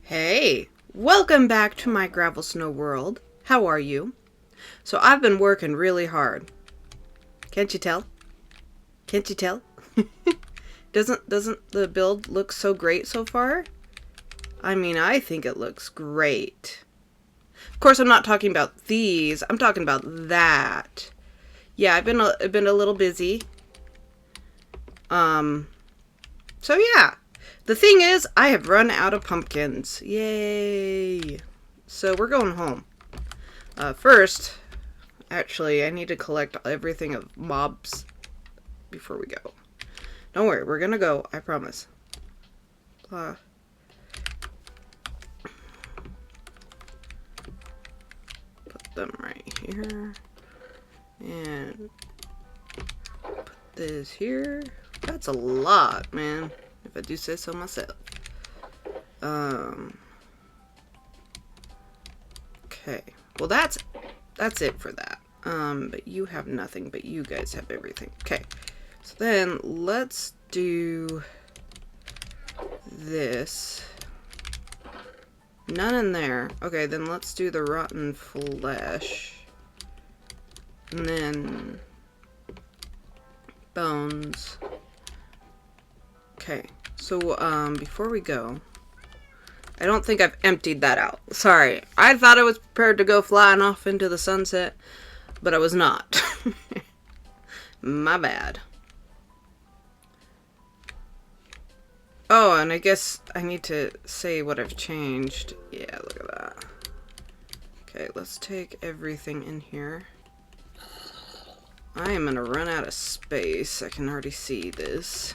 Hey, welcome back to my gravel snow world. How are you? So I've been working really hard. Can't you tell? Can't you tell? Doesn't the build look so great so far? I mean, I think it looks great. Of course, I'm not talking about these. I'm talking about that. Yeah, I've been a little busy. So yeah. The thing is, I have run out of pumpkins. Yay! So we're going home. First, actually, I need to collect everything of mobs before we go. Don't worry, we're gonna go. I promise. Put them right here. And put this here. That's a lot, man. If I do say so myself. Okay. Well, that's it for that. But you have nothing, but you guys have everything. Okay. So then let's do this. None in there. Okay, then let's do the rotten flesh. And then bones. Okay. So before we go, I don't think I've emptied that out. Sorry. I thought I was prepared to go flying off into the sunset, but I was not. My bad. Oh, and I guess I need to say what I've changed. Yeah, look at that. Okay, let's take everything in here. I am gonna run out of space. I can already see this.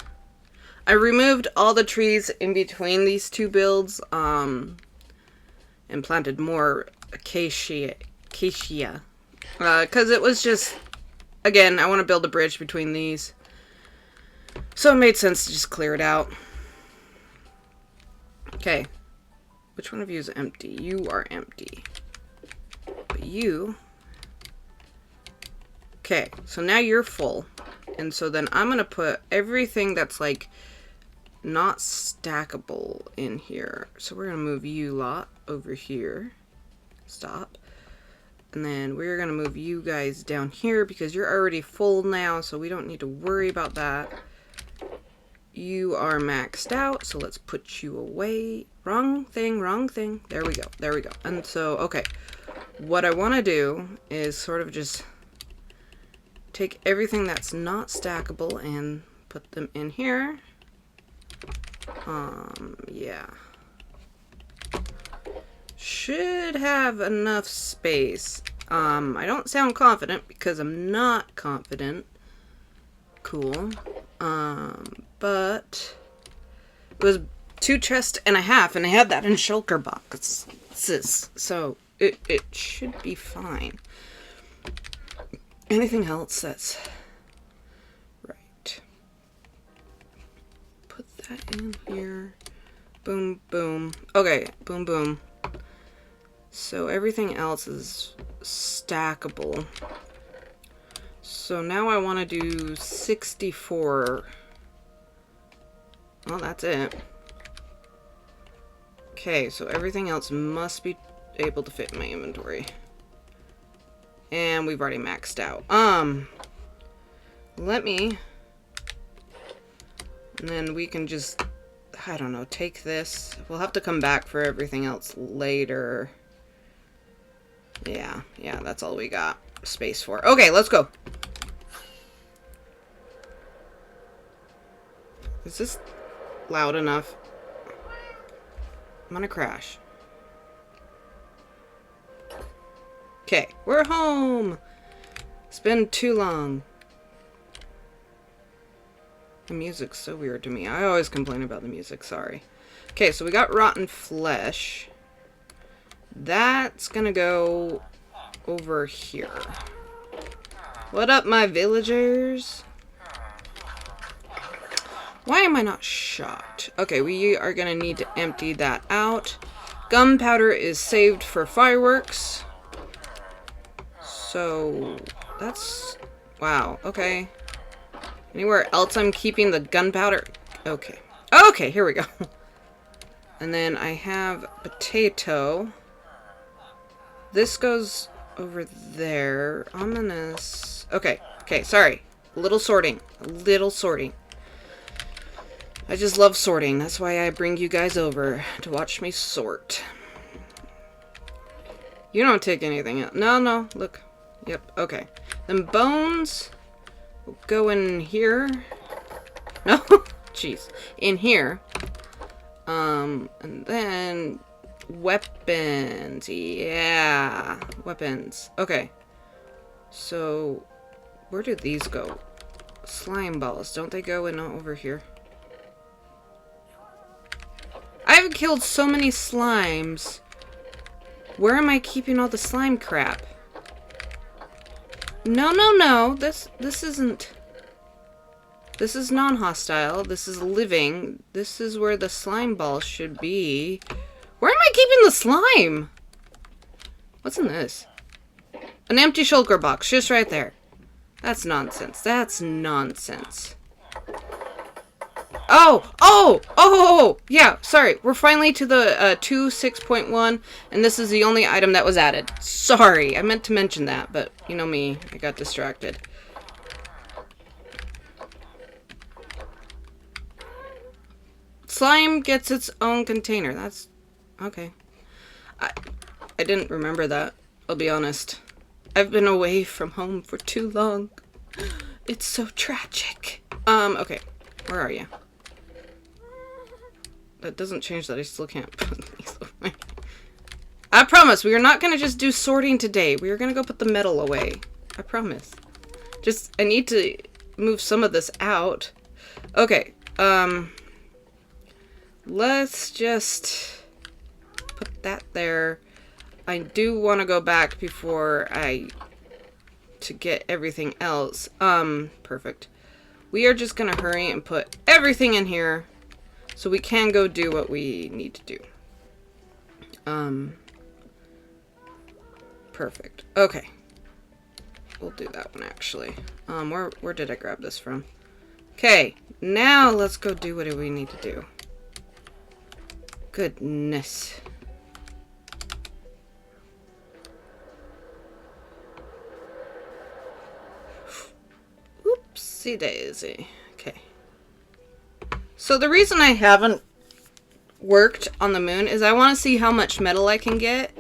I removed all the trees in between these two builds, and planted more acacia, because it was just, again, I want to build a bridge between these, so it made sense to just clear it out. Okay, which one of you is empty? You are empty, but you, okay, so now you're full, and so then I'm gonna put everything that's like not stackable in here. So we're gonna move you lot over here. Stop. And then we're gonna move you guys down here because you're already full now, so we don't need to worry about that. You are maxed out, so let's put you away. Wrong thing, wrong thing. There we go, there we go. And so, okay, what I want to do is sort of just take everything that's not stackable and put them in here. Yeah. Should have enough space. I don't sound confident because I'm not confident. Cool. But it was 2 chests and a half, and I had that in shulker boxes, so it should be fine. Anything else that's right? Put that in here. Boom, boom. Okay, boom, boom. So everything else is stackable. So now I want to do 64. Well, that's it. Okay, so everything else must be able to fit in my inventory. And we've already maxed out. Let me... And then we can just, I don't know, take this. We'll have to come back for everything else later. Yeah, that's all we got space for. Okay, let's go. Is this loud enough? I'm gonna crash. Okay, we're home. It's been too long. The music's so weird to me. I always complain about the music, sorry. Okay, so we got rotten flesh. That's gonna go over here. What up, my villagers? Why am I not shot? Okay, we are gonna need to empty that out. Gunpowder is saved for fireworks. So, that's... Wow, okay. Anywhere else I'm keeping the gunpowder? Okay. Okay, here we go. And then I have potato. This goes over there. Ominous. Okay, sorry. A little sorting. I just love sorting. That's why I bring you guys over to watch me sort. You don't take anything else. No, look. Yep, okay. Then bones will go in here. No, jeez. In here. And then weapons. Yeah, weapons. Okay. So, where do these go? Slime balls. Don't they go in over here? I've killed so many slimes. Where am I keeping all the slime crap? No. This isn't... This is non-hostile. This is living. This is where the slime balls should be. Where am I keeping the slime? What's in this? An empty shulker box, just right there. That's nonsense. Oh! Yeah, sorry. We're finally to the 2.6.1, and this is the only item that was added. Sorry, I meant to mention that, but you know me, I got distracted. Slime gets its own container. That's okay. I didn't remember that. I'll be honest. I've been away from home for too long. It's so tragic. Okay. Where are you? That doesn't change that I still can't put these away. I promise, we are not going to just do sorting today. We are going to go put the metal away. I promise. Just, I need to move some of this out. Okay, let's just put that there. I do want to go back before to get everything else. Perfect. We are just going to hurry and put everything in here so we can go do what we need to do. Perfect. Okay. We'll do that one actually. Where did I grab this from? Okay, now let's go do what we need to do. Goodness. Oopsie daisy. Okay. So the reason I haven't worked on the moon is I want to see how much metal I can get.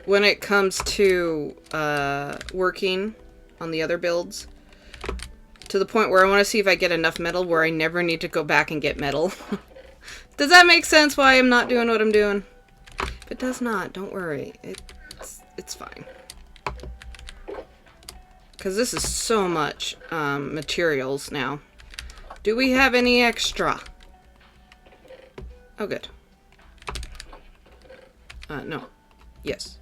When it comes to working on the other builds, to the point where I want to see if I get enough metal where I never need to go back and get metal. Does that make sense why I'm not doing what I'm doing? If it does not, don't worry. It's fine. Because this is so much materials now. Do we have any extra? Oh, good. No. Yes.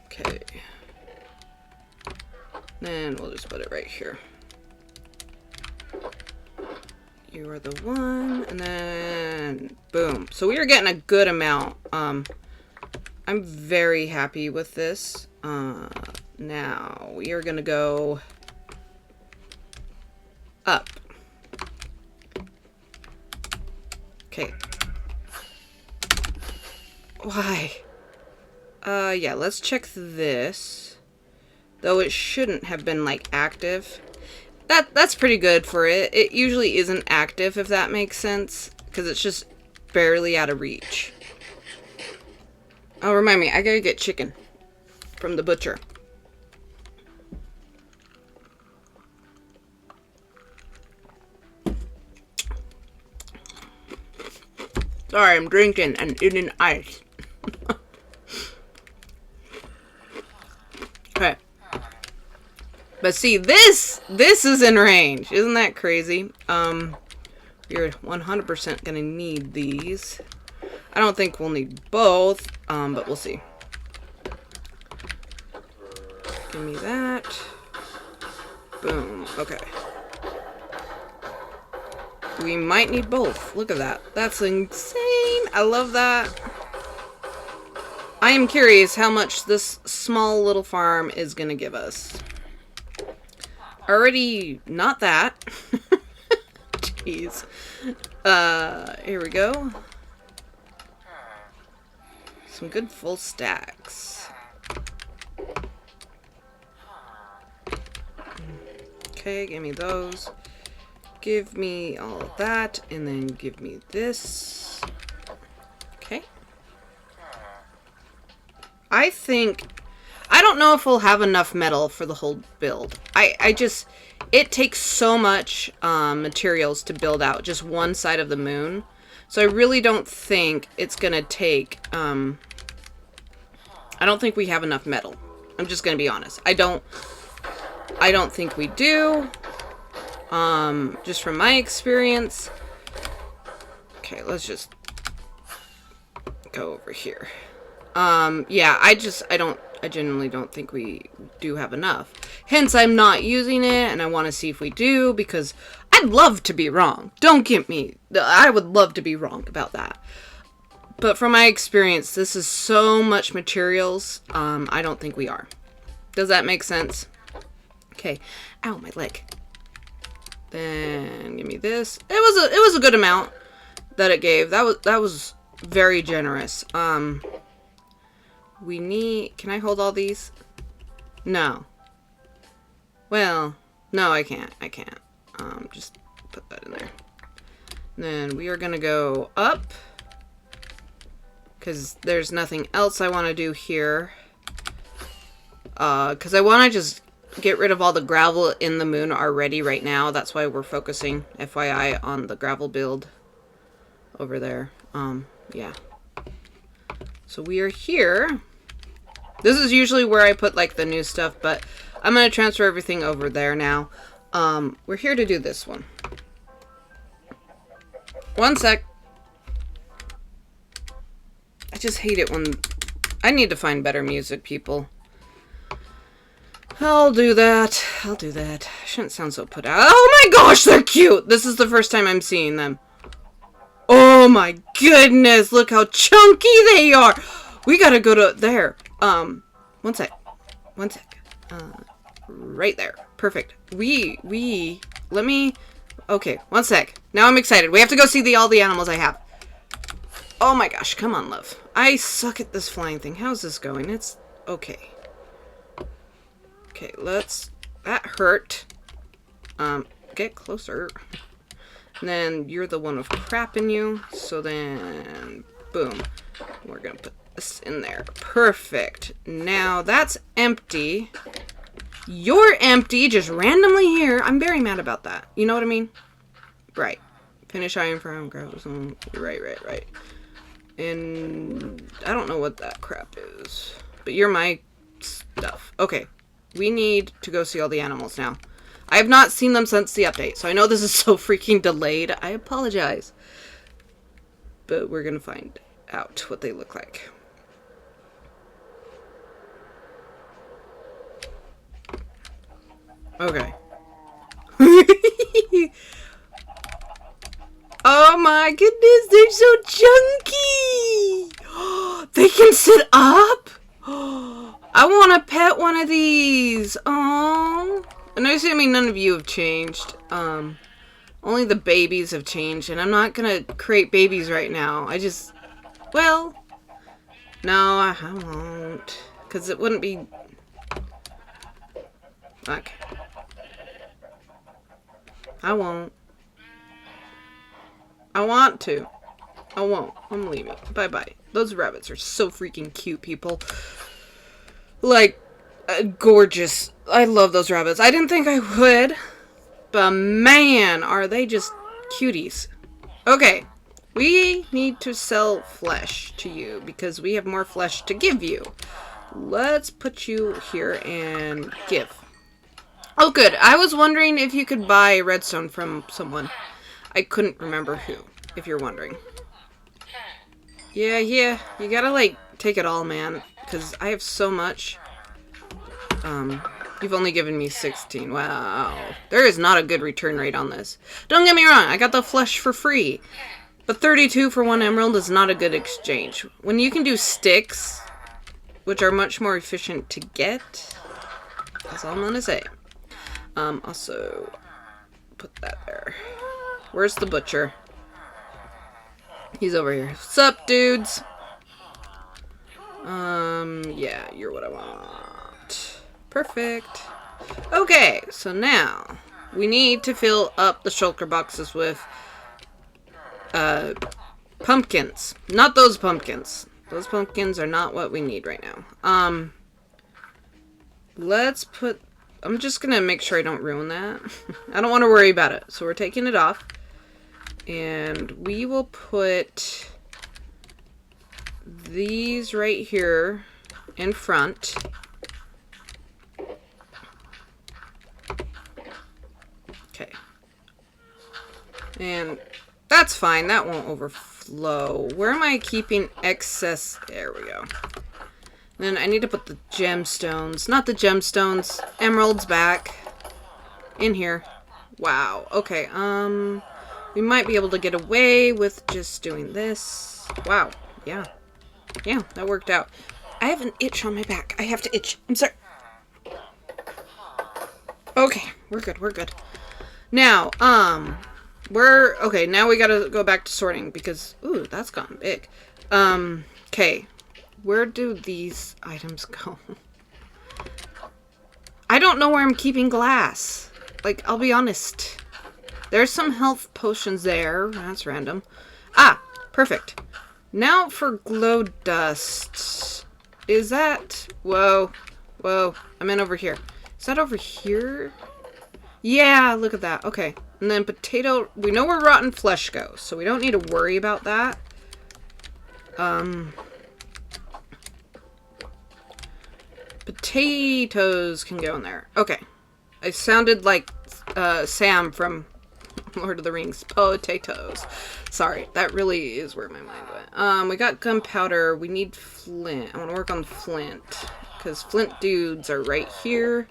Okay. Then we'll just put it right here. You are the one, and then boom. So we are getting a good amount. I'm very happy with this. Now we are gonna go up. Okay. Why? Yeah, let's check this. Though it shouldn't have been, like, active. That's pretty good for it. It usually isn't active, if that makes sense. Because it's just barely out of reach. Oh, remind me, I gotta get chicken from the butcher. Sorry, I'm drinking and eating ice. Okay. But see, this is in range. Isn't that crazy? You're 100% gonna need these. I don't think we'll need both, but we'll see. Give me that. Boom. Okay. We might need both. Look at that. That's insane. I love that. I am curious how much this small little farm is gonna give us. Already not that. Jeez. Here we go. Some good full stacks. Okay, give me those. Give me all of that, and then give me this. Okay. I don't know if we'll have enough metal for the whole build. It takes so much materials to build out just one side of the moon. So I really don't think it's gonna take, I don't think we have enough metal. I'm just gonna be honest. I don't think we do. Just from my experience. Okay, let's just go over here. Yeah, I genuinely don't think we do have enough. Hence, I'm not using it, and I want to see if we do, because I'd love to be wrong. Don't get me. I would love to be wrong about that. But from my experience, this is so much materials, I don't think we are. Does that make sense? Okay. Ow, my leg. Then give me this. It was a good amount that it gave. That was very generous. We need... Can I hold all these? No. Well, no, I can't. I can't. Just put that in there. And then we are gonna go up, because there's nothing else I want to do here. Because I want to just get rid of all the gravel in the moon already right now. That's why we're focusing, FYI, on the gravel build over there. Yeah. So we are here. This is usually where I put, like, the new stuff, but I'm going to transfer everything over there now. We're here to do this one. One sec. I just hate it when... I need to find better music, people. I'll do that. I'll do that. I shouldn't sound so put out. Oh my gosh, they're cute! This is the first time I'm seeing them. Oh my goodness, look how chunky they are! We gotta go to there. One sec. One sec. Right there. Perfect. Let me... Okay, one sec. Now I'm excited. We have to go see all the animals I have. Oh my gosh, come on, love. I suck at this flying thing. How's this going? It's okay. Okay, that hurt. Get closer. And then you're the one with crap in you. So then, boom. We're gonna put this in there. Perfect. Now that's empty. You're empty, just randomly here. I'm very mad about that. You know what I mean? Right. Finish iron from grows. Right. And I don't know what that crap is. But you're my stuff. Okay. We need to go see all the animals now. I have not seen them since the update, so I know this is so freaking delayed. I apologize. But we're gonna find out what they look like. Okay. Oh my goodness, they're so chunky! They can sit up? I want to pet one of these. Oh, and assuming none of you have changed. Only the babies have changed, and I'm not gonna create babies right now. Well, no, I won't, because it wouldn't be. Okay. I won't. I want to. I won't. I'm leaving. Bye-bye. Those rabbits are so freaking cute, people. Like, gorgeous. I love those rabbits. I didn't think I would. But man, are they just cuties. Okay. We need to sell flesh to you because we have more flesh to give you. Let's put you here and give. Oh, good. I was wondering if you could buy redstone from someone. I couldn't remember who, if you're wondering. Yeah. You gotta, like, take it all, man. Because I have so much. You've only given me 16. Wow. There is not a good return rate on this. Don't get me wrong. I got the flesh for free. But 32 for 1 emerald is not a good exchange. When you can do sticks, which are much more efficient to get, that's all I'm gonna say. Also, put that there. Where's the butcher? He's over here. Sup, dudes? Yeah, you're what I want. Perfect. Okay, so now we need to fill up the shulker boxes with pumpkins. Not those pumpkins. Those pumpkins are not what we need right now. Let's put... I'm just gonna make sure I don't ruin that. I don't want to worry about it. So we're taking it off. And we will put these right here in front. Okay. And that's fine. That won't overflow. Where am I keeping excess? There we go. Then I need to put the gemstones. Not the gemstones. Emeralds back. In here. Wow. Okay. We might be able to get away with just doing this. Wow. Yeah. Yeah, that worked out. I have an itch on my back. I have to itch. I'm sorry. Okay. We're good. We're good. Now, okay, now we gotta go back to sorting because, ooh, that's gotten big. Okay. Where do these items go? I don't know where I'm keeping glass. Like, I'll be honest. There's some health potions there. That's random. Ah, perfect. Now for glow dust. Is that... Whoa. Whoa. I meant over here. Is that over here? Yeah, look at that. Okay. And then potato... We know where rotten flesh goes, so we don't need to worry about that. Potatoes can go in there. Okay. I sounded like Sam from Lord of the Rings. Potatoes. Sorry. That really is where my mind went. We got gunpowder. We need flint. I want to work on flint. Because flint dudes are right here.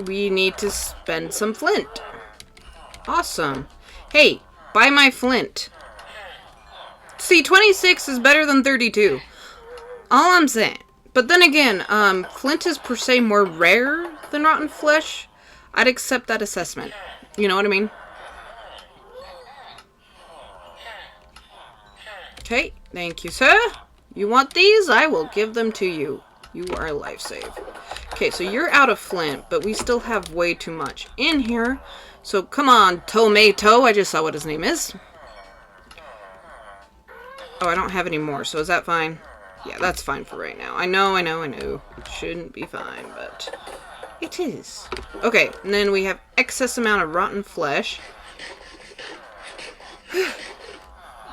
We need to spend some flint. Awesome. Hey, buy my flint. See, 26 is better than 32. All I'm saying. But then again, flint is per se more rare than rotten flesh. I'd accept that assessment. You know what I mean? Okay, thank you, sir. You want these? I will give them to you. You are a life save. Okay, so you're out of flint, but we still have way too much in here. So come on, Tomato. I just saw what his name is. Oh, I don't have any more, so is that fine? Yeah, that's fine for right now. I know. Shouldn't be fine, but it is. Okay, and then we have excess amount of rotten flesh.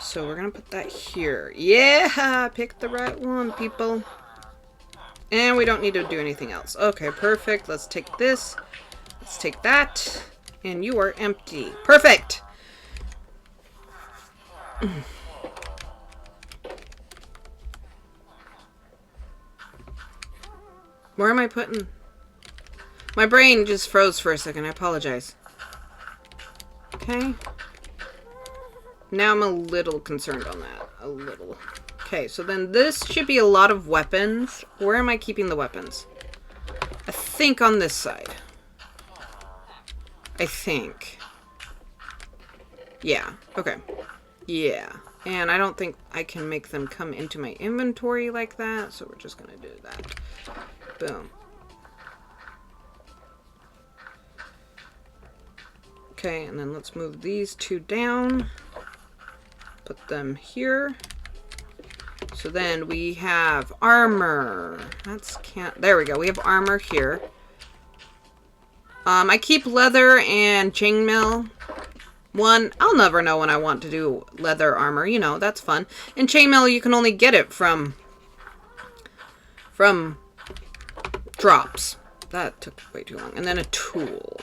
So we're gonna put that here. Yeah, pick the right one, people. And we don't need to do anything else. Okay, perfect. Let's take this. Let's take that. And you are empty. Perfect! Where am I putting... My brain just froze for a second. I apologize. Okay. Now I'm a little concerned on that. A little. Okay, so then this should be a lot of weapons. Where am I keeping the weapons? I think on this side. I think. Yeah. Okay. Yeah. And I don't think I can make them come into my inventory like that, so we're just gonna do that. Boom. Okay, and then let's move these two down. Put them here. So then we have armor. There we go. We have armor here. I keep leather and chainmail. I'll never know when I want to do leather armor. You know, that's fun. And chainmail, you can only get it from drops. That took way too long. And then a tool.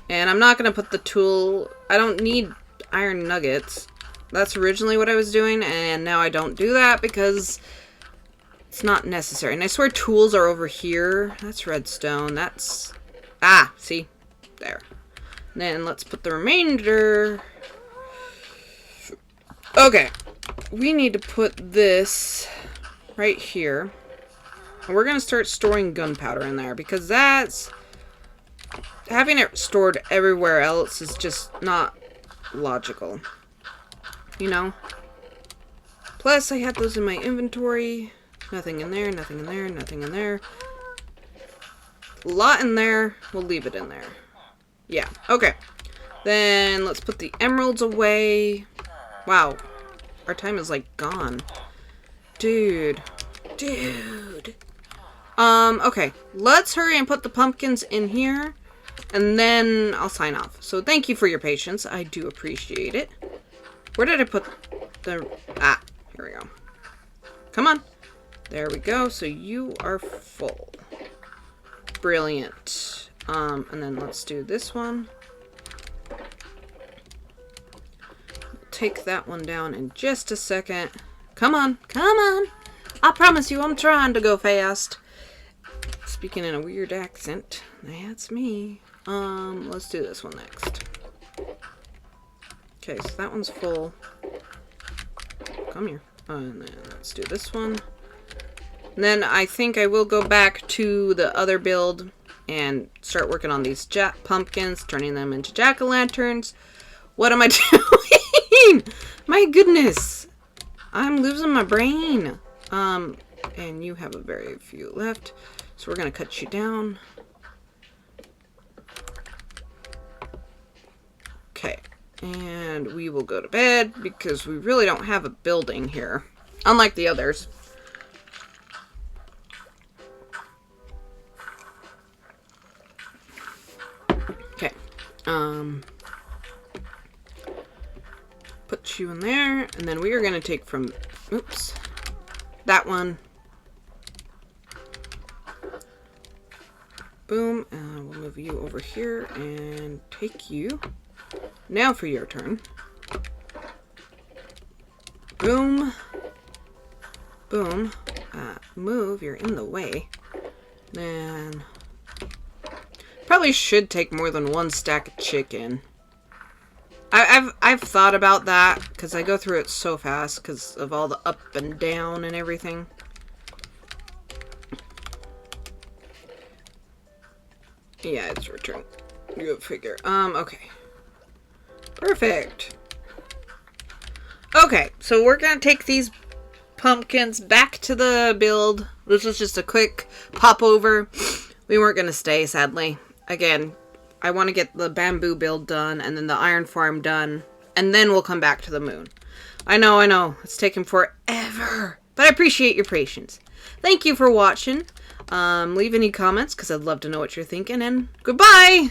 And I'm not going to put the tool... I don't need iron nuggets. That's originally what I was doing, and now I don't do that because it's not necessary. And I swear tools are over here. That's redstone. That's... Ah, see? There. And then let's put the remainder... Okay. We need to put this right here. And we're going to start storing gunpowder in there because that's having it stored everywhere else is just not logical. You know? Plus, I had those in my inventory. Nothing in there, nothing in there, nothing in there. A lot in there. We'll leave it in there. Yeah, okay. Then let's put the emeralds away. Wow. Our time is like gone. Dude. Okay. Let's hurry and put the pumpkins in here. And then I'll sign off. So thank you for your patience. I do appreciate it. Where did I put the... Ah, here we go. Come on. There we go. So you are full. Brilliant. And then let's do this one. Take that one down in just a second. Come on. Come on. I promise you I'm trying to go fast. Speaking in a weird accent. That's me. Let's do this one next. Okay, so that one's full. Come here. And then let's do this one. And then I think I will go back to the other build and start working on these pumpkins, turning them into jack-o'-lanterns. What am I doing? My goodness. I'm losing my brain. And you have a very few left. So we're going to cut you down. Okay. And we will go to bed because we really don't have a building here. Unlike the others. Okay. Put you in there. And then we are going to take from... Oops. That one. Boom. We'll move you over here and take you. Now for your turn. Boom. Boom. Move. You're in the way. Then... Probably should take more than one stack of chicken. I've thought about that because I go through it so fast because of all the up and down and everything. Yeah, it's return. Go figure. Okay. Perfect. Okay, so we're gonna take these pumpkins back to the build. This was just a quick pop over. We weren't gonna stay, sadly. Again, I want to get the bamboo build done and then the iron farm done. And then we'll come back to the moon. I know. It's taken forever. But I appreciate your patience. Thank you for watching. Leave any comments because I'd love to know what you're thinking. And goodbye!